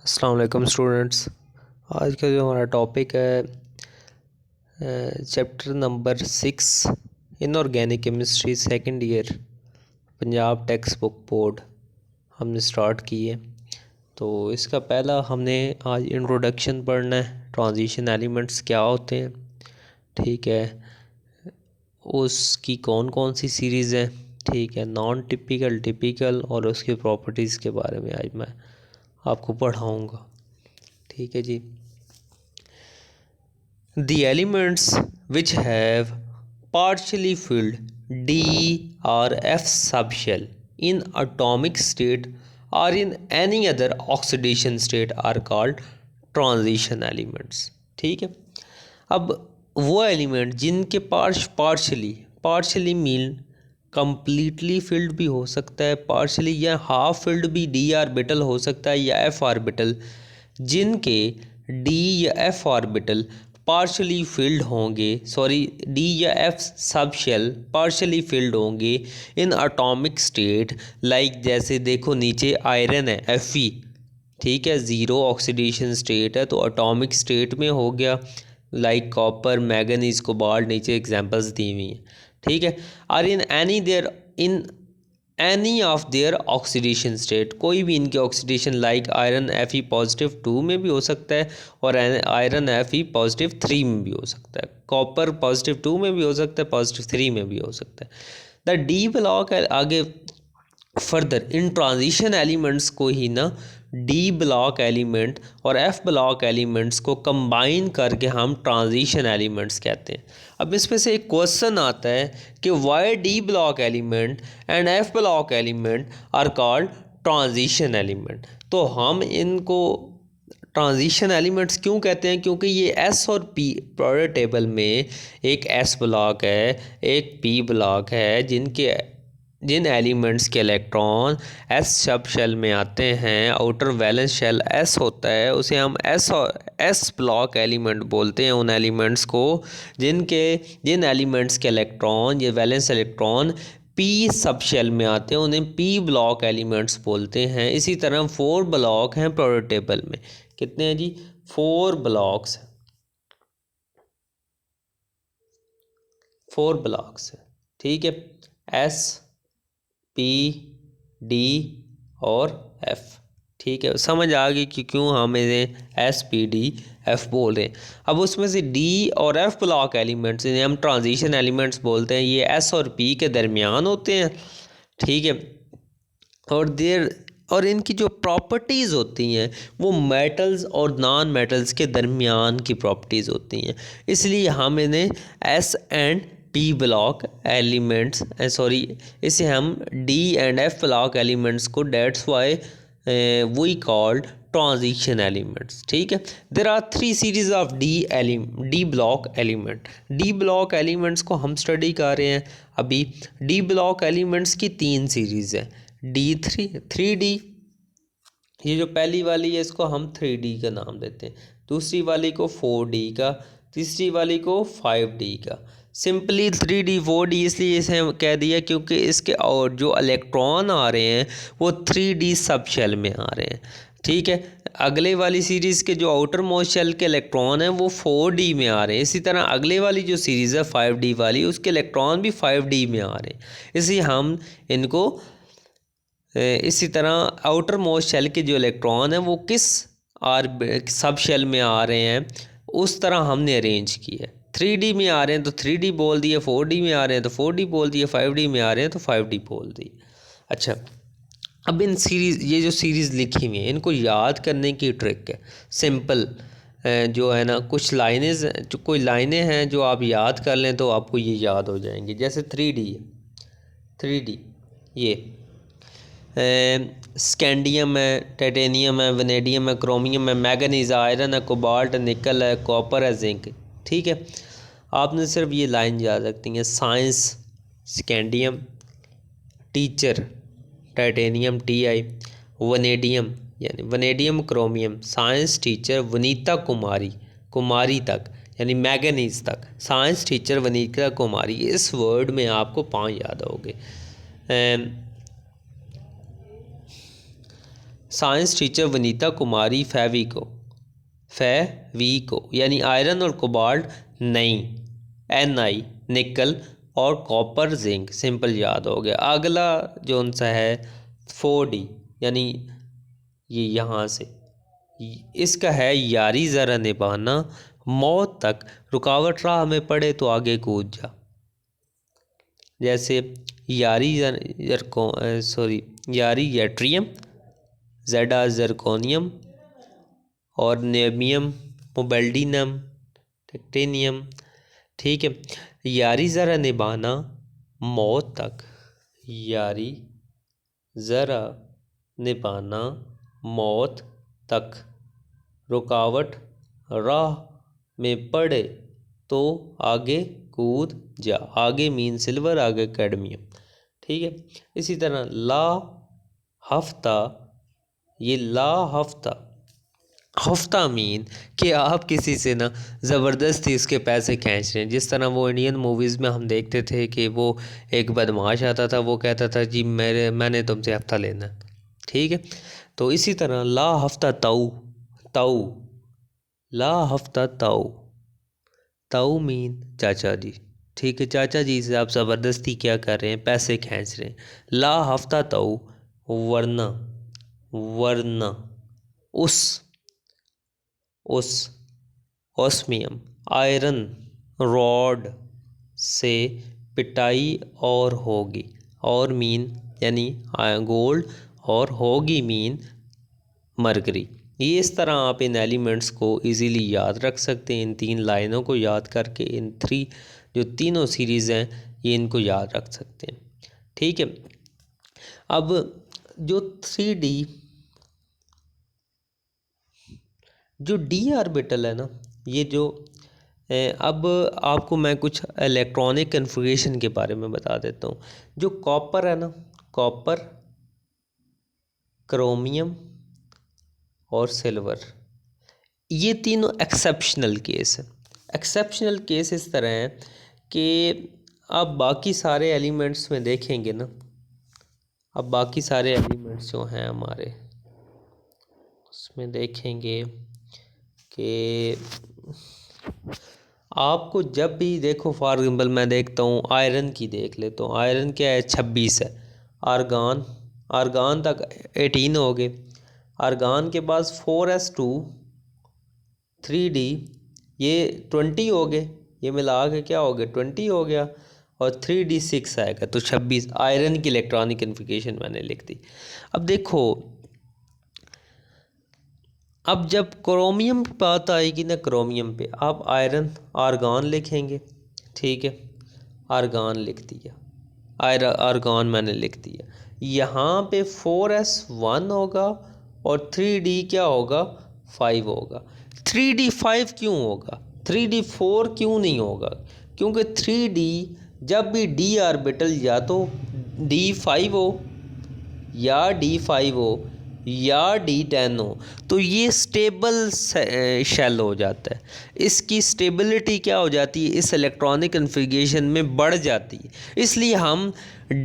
अस्सलाम वालेकुम स्टूडेंट्स। आज का जो हमारा टॉपिक है chapter number 6 inorganic chemistry second year Punjab text book board हमने स्टार्ट की है। तो इसका पहला हमने आज इंट्रोडक्शन पढ़ना है, ट्रांजिशन एलिमेंट्स क्या होते हैं, ठीक है, उसकी कौन कौन सी सीरीज़ है, ठीक है, नॉन टिपिकल, टिपिकल और उसकी प्रॉपर्टीज़ के बारे में आज मैं आपको पढ़ाऊँगा। ठीक है जी। The elements which have partially filled D or F subshell in atomic state or in any other oxidation state are called transition elements। ठीक है। अब वो एलिमेंट जिनके पार्शली मीन कंप्लीटली फिल्ड भी हो सकता है, पार्शली या हाफ फिल्ड भी डी ऑर्बिटल हो सकता है या एफ ऑर्बिटल, जिनके डी या एफ ऑर्बिटल पार्शली फिल्ड होंगे, डी या f sub shell partially filled होंगे इन एटॉमिक स्टेट, लाइक जैसे देखो नीचे आयरन है Fe, ठीक है, ज़ीरो ऑक्सीडेशन स्टेट है तो एटॉमिक स्टेट में हो गया, लाइक कॉपर, मैंगनीज, कोबाल्ट, नीचे एग्जांपल्स दी हुई हैं, ठीक है। और in any of their oxidation state, कोई भी इनके oxidation, like iron Fe positive 2 में भी हो सकता है और आयरन Fe पॉजिटिव 3 में भी हो सकता है, कॉपर पॉजिटिव 2 में भी हो सकता है, पॉजिटिव 3 में भी हो सकता है। द डी ब्लॉक आगे फर्दर इन ट्रांजिशन एलिमेंट्स को ही ना डी ब्लॉक एलिमेंट और एफ ब्लॉक एलिमेंट्स को कंबाइन करके हम ट्रांजिशन एलिमेंट्स कहते हैं। अब इसमें से एक क्वेश्चन आता है कि why d block element and f block element are called transition element. तो हम इनको ट्रांजिशन एलिमेंट्स क्यों कहते हैं? क्योंकि ये एस और पी प्रोडक्ट टेबल में एक एस ब्लॉक है, एक पी ब्लॉक है, जिन एलिमेंट्स के इलेक्ट्रॉन एस सब शेल में आते हैं, आउटर वैलेंस शेल एस होता है, उसे हम एस ब्लॉक एलिमेंट बोलते हैं। उन एलिमेंट्स को जिन एलिमेंट्स के इलेक्ट्रॉन, ये valence electron p sub shell में आते हैं, उन्हें पी ब्लॉक एलिमेंट्स बोलते हैं। इसी तरह 4 ब्लॉक हैं प्रोडक्ट टेबल में। कितने हैं जी? 4 ब्लॉक्स, 4 ब्लॉक्स है, ठीक है, एस, पी, डी और एफ। ठीक है, समझ आ गई कि क्यों हम इन्हें एस, पी, डी, एफ बोल रहे हैं। अब उसमें से डी और एफ ब्लॉक एलिमेंट्स, इन्हें हम ट्रांजिशन एलिमेंट्स बोलते हैं। ये एस और पी के दरमियान होते हैं, ठीक है, और इनकी जो प्रॉपर्टीज़ होती हैं वो मेटल्स और नॉन मेटल्स के दरमियान की प्रॉपर्टीज़ होती हैं। इसलिए हम इन्हें s and p block elements, इसे हम d and f block elements को, that's why we called transition elements. ठीक है, there are 3 series of d block element. D block elements को हम स्टडी कर रहे हैं अभी। डी ब्लॉक एलिमेंट्स की 3 सीरीज है। D3D, ये जो पहली वाली है इसको हम 3D का नाम देते हैं, दूसरी वाली को 4D का, तीसरी वाली को 5D का। सिंपली 3D 4D इसलिए इसे कह दिया क्योंकि इसके और जो इलेक्ट्रॉन आ रहे हैं वो 3D सब शेल में आ रहे हैं। ठीक है, अगले वाली सीरीज़ के जो आउटर मोस्ट शेल के इलेक्ट्रॉन हैं वो 4D में आ रहे हैं। इसी तरह अगले वाली जो सीरीज़ है 5D वाली, उसके इलेक्ट्रॉन भी 5D में आ रहे हैं। इसलिए हम इनको इसी तरह आउटर मोस्ट शेल के जो इलेक्ट्रॉन हैं वो किस सब शेल में आ रहे हैं उस तरह हमने अरेंज किया है। 3D में आ रहे हैं तो 3D बोल दिए, 4D में आ रहे हैं तो 4D बोल दिए, 5D में आ रहे हैं तो 5D बोल दिए। अच्छा, अब ये जो सीरीज़ लिखी हुई है इनको याद करने की ट्रिक है सिंपल, जो है ना, कोई लाइनें हैं जो आप याद कर लें तो आपको ये याद हो जाएंगी। जैसे 3D है, 3D ये स्कैंडियम है, टाइटेनियम है, वनेडियम है, क्रोमियम है, मैंगनीज है, आयरन है, कोबाल्ट है, निकल है, कॉपर है, जिंक। ठीक है, आपने सिर्फ ये लाइन याद रखती हैं। Science scandium, teacher titanium Ti, vanadium यानी vanadium chromium, science teacher Vanita Kumari तक यानी मैंगनीज तक, साइंस टीचर वनीता कुमारी। इस वर्ड में आपको 5 याद होंगे। साइंस टीचर वनीता कुमारी फेविको यानी आयरन और कोबाल्ट नहीं, Ni निकल और कॉपर जिंक सिंपल याद हो गया। अगला जो सा है 4D यानी ये यहाँ से इसका है यारी ज़रा निभाना मौत तक, रुकावट राह में पड़े तो आगे कूद जा। जैसे यारी यट्रियम, जेडा जर्कोनियम और नेमियम मोबेल्डिनम टिटेनियम। ठीक है, यारी ज़रा निभाना मौत तक, यारी ज़रा निभाना मौत तक, रुकावट राह में पड़े तो आगे कूद जा। आगे मीन सिल्वर, आगे कैडमियम। ठीक है, इसी तरह ला हफ्ता, ये ला हफ्ता मीन कि आप किसी से ना ज़बरदस्ती उसके पैसे खींच रहे हैं। जिस तरह वो इंडियन मूवीज़ में हम देखते थे कि वो एक बदमाश आता था, वो कहता था जी मैंने तुमसे हफ्ता लेना है। ठीक है, तो इसी तरह ला हफ्ता ताऊ, ला हफ्ता ताऊ मीन चाचा जी। ठीक है, चाचा जी से आप ज़बरदस्ती क्या कर रहे हैं, पैसे खींच रहे हैं। ला हफ्ता ताऊ वरना उस ओस्मियम आयरन रॉड से पिटाई और होगी, और मीन यानी गोल्ड और होगी मीन मरकरी। ये इस तरह आप इन एलिमेंट्स को इजीली याद रख सकते हैं। इन 3 लाइनों को याद करके इन जो तीनों सीरीज़ हैं ये इनको याद रख सकते हैं। ठीक है, अब जो 3D जो डी ऑर्बिटल है ना, ये जो अब आपको मैं कुछ इलेक्ट्रॉनिक कन्फिग्रेशन के बारे में बता देता हूँ। जो कॉपर है ना, कॉपर, क्रोमियम और सिल्वर, ये तीनों एक्सेप्शनल केस हैं। एक्सेप्शनल केस इस तरह हैं कि आप बाकी सारे एलिमेंट्स में देखेंगे ना, अब बाकी सारे एलिमेंट्स जो हैं हमारे उसमें देखेंगे कि आपको जब भी देखो, फॉर एग्जाम्पल मैं देखता हूँ आयरन की देख लेता हूँ। आयरन क्या है, 26 है। आर्गान तक 18 हो गए। आर्गान के पास 4s2 3D ये 20 हो गए। ये मिला के क्या हो गया, 20 हो गया। और 3D 6 आएगा तो 26। आयरन की इलेक्ट्रॉनिक कन्फिग्रेशन मैंने लिख दी। अब देखो, अब जब क्रोमियम की बात आएगी ना, क्रोमियम पे आप आर्गान लिखेंगे। ठीक है, आर्गान लिख दिया, आर्गान मैंने लिख दिया। यहाँ पे 4s1 होगा और 3D क्या होगा, 5 होगा। 3D 5 क्यों होगा, 3D 4 क्यों नहीं होगा? क्योंकि 3D जब भी D ऑर्बिटल या तो D5 हो या D5 हो या D10 हो तो ये स्टेबल शेल हो जाता है। इसकी स्टेबिलिटी क्या हो जाती है, इस इलेक्ट्रॉनिक कन्फिग्रेशन में बढ़ जाती है। इसलिए हम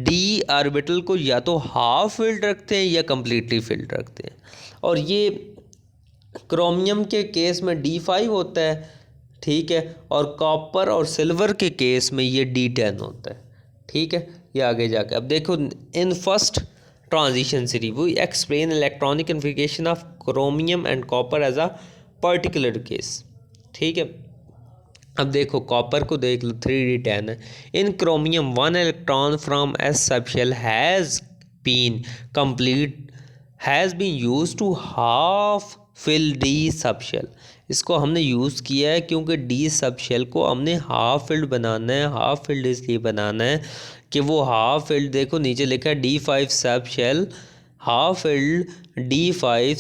D ऑर्बिटल को या तो हाफ फिल्ड रखते हैं या कम्प्लीटली फिल्ड रखते हैं। और ये क्रोमियम के केस में D5 होता है। ठीक है, और कॉपर और सिल्वर के केस में ये D10 होता है। ठीक है, ये आगे जाकर अब देखो, in first transition series we explain electronic configuration of chromium and copper as a particular case. ठीक है, अब देखो कॉपर को देख लो, 3D10 है। In chromium 1 electron from s subshell has been use to half fill d subshell. इसको हमने यूज़ किया है क्योंकि डी सबशेल को हमने हाफ फिल्ड बनाना है। हाफ फिल्ड इसलिए बनाना है कि वो हाफ फिल्ड, देखो नीचे लिखा है D5 subshell, half filled D5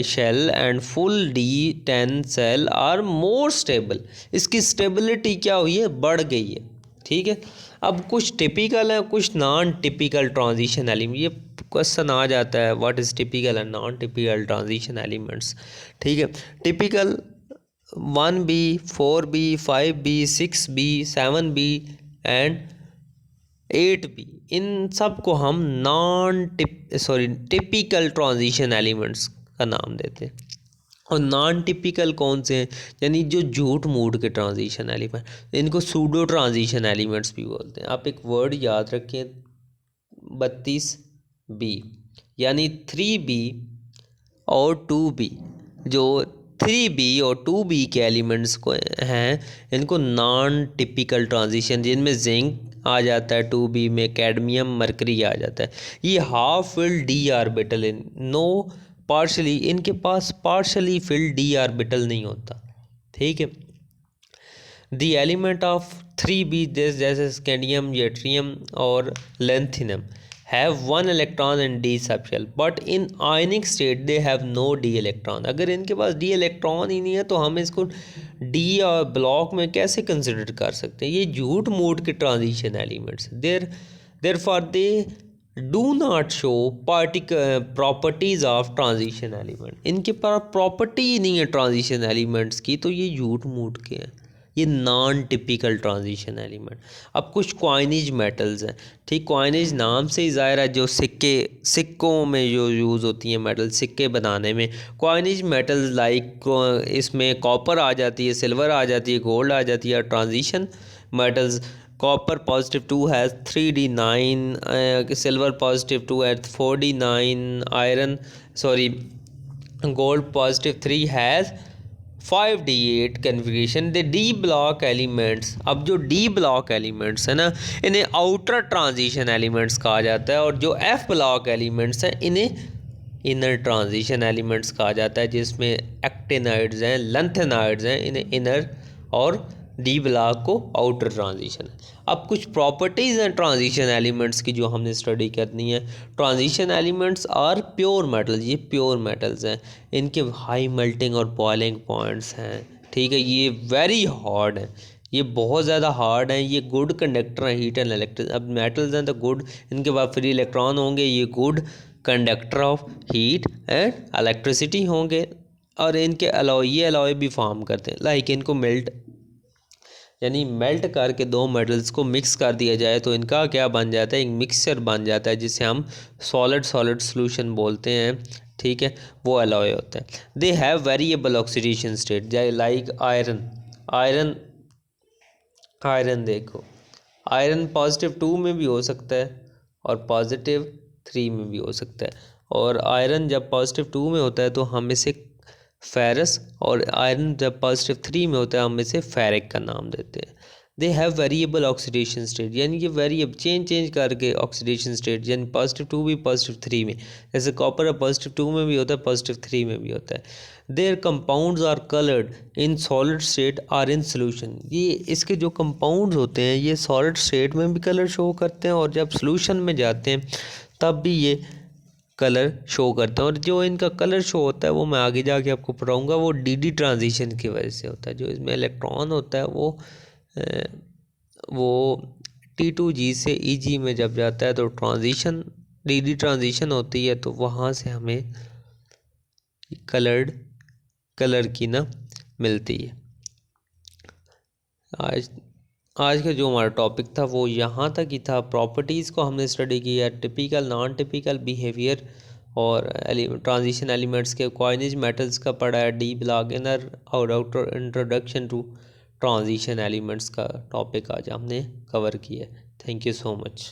shell and full D10 shell are more stable. इसकी स्टेबिलिटी क्या हुई है, बढ़ गई है। ठीक है, अब कुछ टिपिकल है, कुछ नॉन टिपिकल ट्रांजिशन एलिमेंट। ये क्वेश्चन आ जाता है, what is typical and non typical transition elements. ठीक है, typical 1B 4B 5B 6B 7B and 8b, इन सब को हम टिपिकल ट्रांजिशन एलिमेंट्स का नाम देते हैं। और नॉन टिपिकल कौन से हैं, यानी जो झूठ मूठ के ट्रांजिशन एलिमेंट, इनको सूडो ट्रांजिशन एलिमेंट्स भी बोलते हैं। आप एक वर्ड याद रखें 32b, यानी 3b और 2b, जो 3b और 2b के एलिमेंट्स को हैं इनको नॉन टिपिकल ट्रांजिशन, जिनमें जिंक आ जाता है, 2b में कैडमियम मरकरी आ जाता है। ये half filled d orbital, no partially, इनके पास पार्शली फिल्ड डी ऑर्बिटल नहीं होता, ठीक है। द एलिमेंट ऑफ 3b जैसे स्कैंडियम, यट्रियम और lanthanum have 1 electron in d subshell, but in ionic state they have no d electron. अगर इनके पास d इलेक्ट्रॉन ही नहीं है तो हम इसको d और ब्लॉक में कैसे कंसिडर कर सकते हैं। ये झूठ मूठ के transition elements, there for they do not show properties of transition element. इनके पास प्रॉपर्टी ही नहीं है ट्रांजिशन एलिमेंट्स की, तो ये झूठ मूठ के हैं, ये नॉन टिपिकल ट्रांजिशन एलिमेंट। अब कुछ क्वाइनेज मेटल्स हैं, ठीक, क्वाइनेज नाम से ही ज़ाहिर है, जो सिक्कों में जो यूज़ होती हैं मेटल, सिक्के बनाने में क्वाइनेज मेटल्स लाइक इसमें कॉपर आ जाती है, सिल्वर आ जाती है, गोल्ड आ जाती है। Transition metals, copper +2 has 3d9, silver +2 has 4d9, gold +3 has 5d8 configuration. The D block elements, अब जो डी ब्लॉक एलिमेंट्स है ना, इन्हें आउटर ट्रांजिशन एलिमेंट्स कहा जाता है, और जो एफ ब्लॉक एलिमेंट्स हैं इन्हें इनर ट्रांजिशन एलिमेंट्स कहा जाता है, जिसमें एक्टिनाइड्स हैं, लेंथेनाइड्स हैं, इन्हें इनर, और डी ब्लॉक को आउटर ट्रांजिशन। अब कुछ प्रॉपर्टीज़ हैं ट्रांजिशन एलिमेंट्स की जो हमने स्टडी करनी है। Transition elements are pure metals, ये प्योर मेटल्स हैं, इनके हाई मेल्टिंग और बॉइलिंग पॉइंट्स हैं, ठीक है। ये वेरी हार्ड है, ये बहुत ज़्यादा हार्ड हैं, ये गुड कंडक्टर हैं हीट एंड इलेक्ट्रिसिटी। अब मेटल्स हैं तो गुड, इनके बाद फ्री इलेक्ट्रॉन होंगे, ये good conductor of heat and electricity होंगे। और इनके अलॉय, ये अलॉय भी फॉर्म करते हैं, लाइक इनको मेल्ट, यानी मेल्ट करके दो मेटल्स को मिक्स कर दिया जाए तो इनका क्या बन जाता है, एक मिक्सचर बन जाता है, जिसे हम सॉलिड सॉल्यूशन बोलते हैं, ठीक है, वो अलॉय होता है। They have variable oxidation state, जैसे लाइक आयरन देखो, आयरन +2 में भी हो सकता है और +3 में भी हो सकता है। और आयरन जब +2 में होता है तो हम इसे फेरस, और आयरन जब +3 में होता है हम इसे फेरिक का नाम देते हैं। They have variable oxidation state, यानी कि वेरिएबल चेंज करके ऑक्सीडेशन स्टेट, यानी +2 भी +3 में, जैसे कॉपर +2 में भी होता है, +3 में भी होता है। Their compounds are coloured in solid state or in solution, ये इसके जो कंपाउंड्स होते हैं ये सॉलिड स्टेट में भी कलर शो करते हैं, और जब सोल्यूशन में जाते हैं तब भी ये कलर शो करते हैं। और जो इनका कलर शो होता है वो मैं आगे जाके आपको पढ़ाऊँगा, वो डी ट्रांजिशन की वजह से होता है। जो इसमें इलेक्ट्रॉन होता है वो T2G से EG में जब जाता है तो ट्रांजिशन, डी ट्रांजिशन होती है, तो वहाँ से हमें कलर की ना मिलती है। आज का जो हमारा टॉपिक था वो यहाँ तक ही था। प्रॉपर्टीज़ को हमने स्टडी किया, टिपिकल नॉन टिपिकल बिहेवियर और ट्रांजिशन एलिमेंट्स के, क्वाइनेज मेटल्स का पढ़ा है, डी ब्लॉक, इनर और outer, introduction to transition elements का टॉपिक आज हमने कवर किया। Thank you so much.